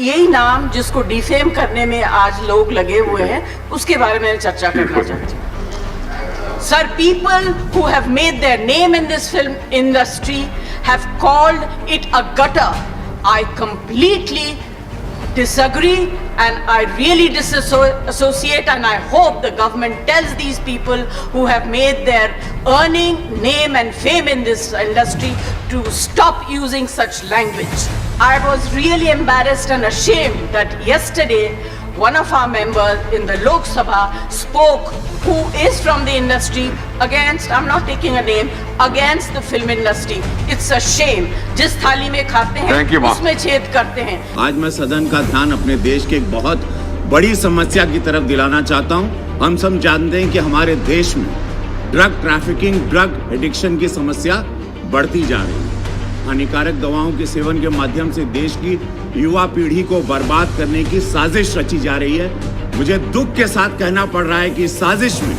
यही नाम जिसको डिफेम करने में आज लोग लगे हुए हैं, उसके बारे में चर्चा करना चाहती हूँ। Sir, people who have made their name in this film industry have called it a gutter. I completely disagree and I really disassociate, and I hope the government tells these people who have made their earning, name and fame in this industry to stop using such language. I was really embarrassed and ashamed that yesterday one of our members in the Lok Sabha spoke, who is from the industry, against, I'm not taking a name, against the film industry. It's a shame. जिस थाली में खाते हैं उसमें छेद करते हैं। आज मैं सदन का ध्यान अपने देश के एक बहुत बड़ी समस्या की तरफ दिलाना चाहता हूं। हम सब जानते हैं कि हमारे देश में ड्रग ट्रैफिकिंग, ड्रग एडिक्शन की समस्या बढ़ती जा रही है। हानिकारक दवाओं के सेवन के माध्यम से देश की युवा पीढ़ी को बर्बाद करने की साजिश रची जा रही है। मुझे दुख के साथ कहना पड़ रहा है कि इस साजिश में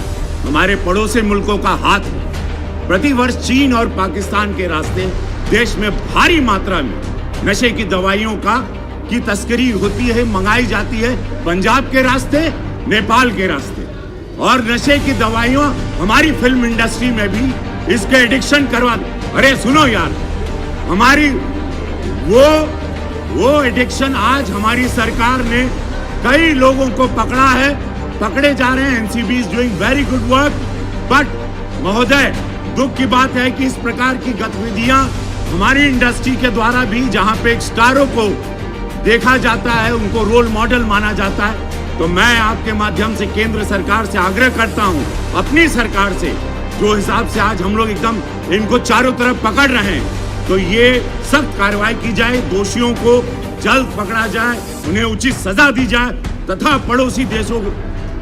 हमारे पड़ोसी मुल्कों का हाथ है। प्रतिवर्ष चीन और पाकिस्तान के रास्ते देश में भारी मात्रा में नशे की दवाइयों की तस्करी होती है, मंगाई जाती है, पंजाब के रास्ते, नेपाल के रास्ते। और नशे की दवाइयां हमारी फिल्म इंडस्ट्री में भी इसके एडिक्शन करवा। अरे सुनो यार, हमारी वो एडिक्शन आज हमारी सरकार ने कई लोगों को पकड़ा है, पकड़े जा रहे हैं। NCB is doing very good work. But महोदय, दुख की बात है कि इस प्रकार की गतिविधियां हमारी इंडस्ट्री के द्वारा भी, जहां पे एक स्टारों को देखा जाता है, उनको रोल मॉडल माना जाता है, तो मैं आपके माध्यम से केंद्र सरकार से आग्रह करता हूं, अपनी सरकार से, जो हिसाब से आज हम लोग एकदम इनको चारों तरफ पकड़ रहे हैं, तो ये सख्त कार्रवाई की जाए, दोषियों को जल्द पकड़ा जाए, उन्हें उचित सजा दी जाए, तथा पड़ोसी देशों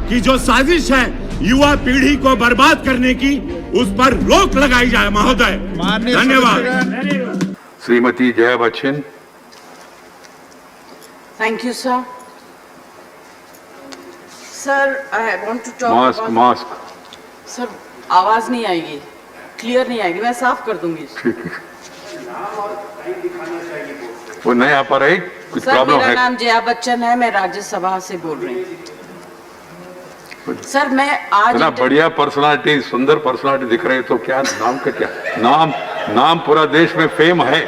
की जो साजिश है युवा पीढ़ी को बर्बाद करने की, उस पर रोक लगाई जाए। महोदय, धन्यवाद। Shrimati Jaya Bachchan. Thank you, sir. Sir, I want to talk mask. Sir, आवाज नहीं आएगी, क्लियर नहीं आएगी, मैं साफ कर दूंगी। ठीक है, वो नहीं आ पा रही, कुछ प्रॉब्लम है? मेरा नाम जया बच्चन है, मैं राज्यसभा से बोल रही हूँ। सर, मैं आज इतना बढ़िया पर्सनालिटी, सुंदर पर्सनालिटी दिख रही है, तो क्या नाम का क्या नाम पूरा देश में फेम है।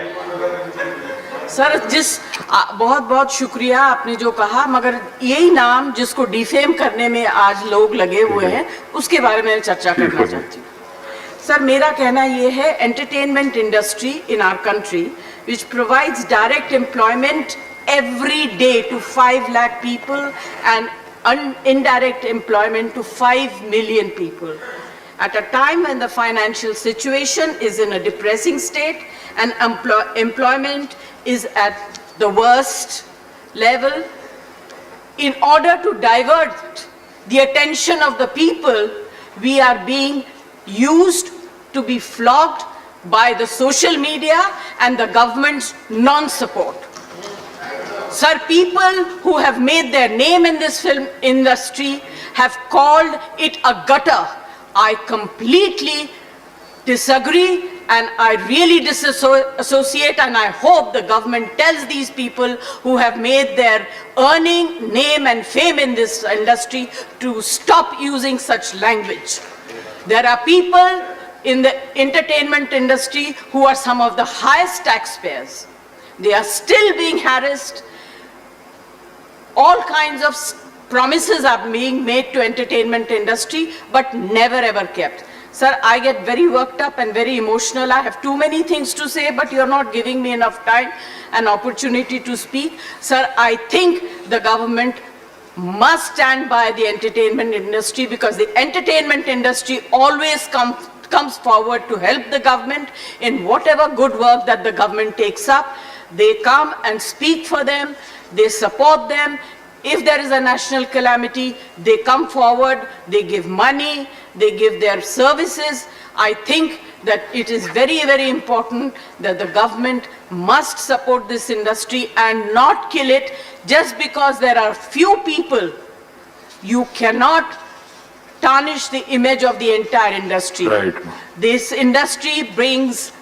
सर, बहुत बहुत शुक्रिया आपने जो कहा, मगर यही नाम जिसको डिफेम करने में आज लोग लगे हुए हैं, उसके बारे में चर्चा करना चाहती हूँ। सर, मेरा कहना ये है, entertainment industry in our country which provides direct employment every day to 5 lakh people and indirect employment to 5 million people. At a time when the financial situation is in a depressing state and employment is at the worst level, in order to divert the attention of the people, we are being used to be flogged by the social media and the government's non-support. Sir, people who have made their name in this film industry have called it a gutter. I completely disagree and I really disassociate, and I hope the government tells these people who have made their earning, name and fame in this industry to stop using such language. There are people in the entertainment industry who are some of the highest taxpayers. They are still being harassed. All kinds of promises are being made to entertainment industry, but never ever kept. Sir, I get very worked up and very emotional. I have too many things to say, but you're not giving me enough time and opportunity to speak. Sir, I think the government must stand by the entertainment industry, because the entertainment industry always comes forward to help the government in whatever good work that the government takes up. They come and speak for them, they support them. If there is a national calamity, they come forward, they give money, they give their services. I think that it is very, very important that the government must support this industry and not kill it just because there are few people. You cannot tarnish the image of the entire industry. Right. This industry brings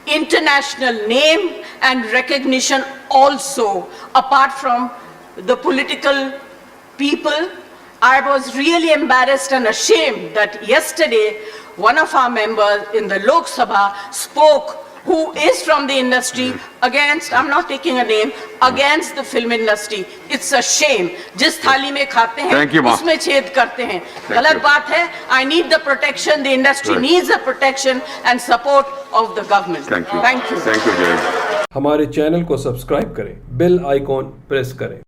international name and recognition also, apart from the political people. I was really embarrassed and ashamed that yesterday one of our members in the Lok Sabha spoke, who is from the industry, against, I'm not taking a name, against the film industry. It's a shame. जिस थाली में खाते Thank you, हैं Ma. उसमें छेद करते हैं, गलत you. बात है. I need the protection, the industry Right. needs the protection and support of the government. Thank you. Thank you. Thank you, Jay. हमारे चैनल को सब्सक्राइब करें, बेल आइकॉन प्रेस करें.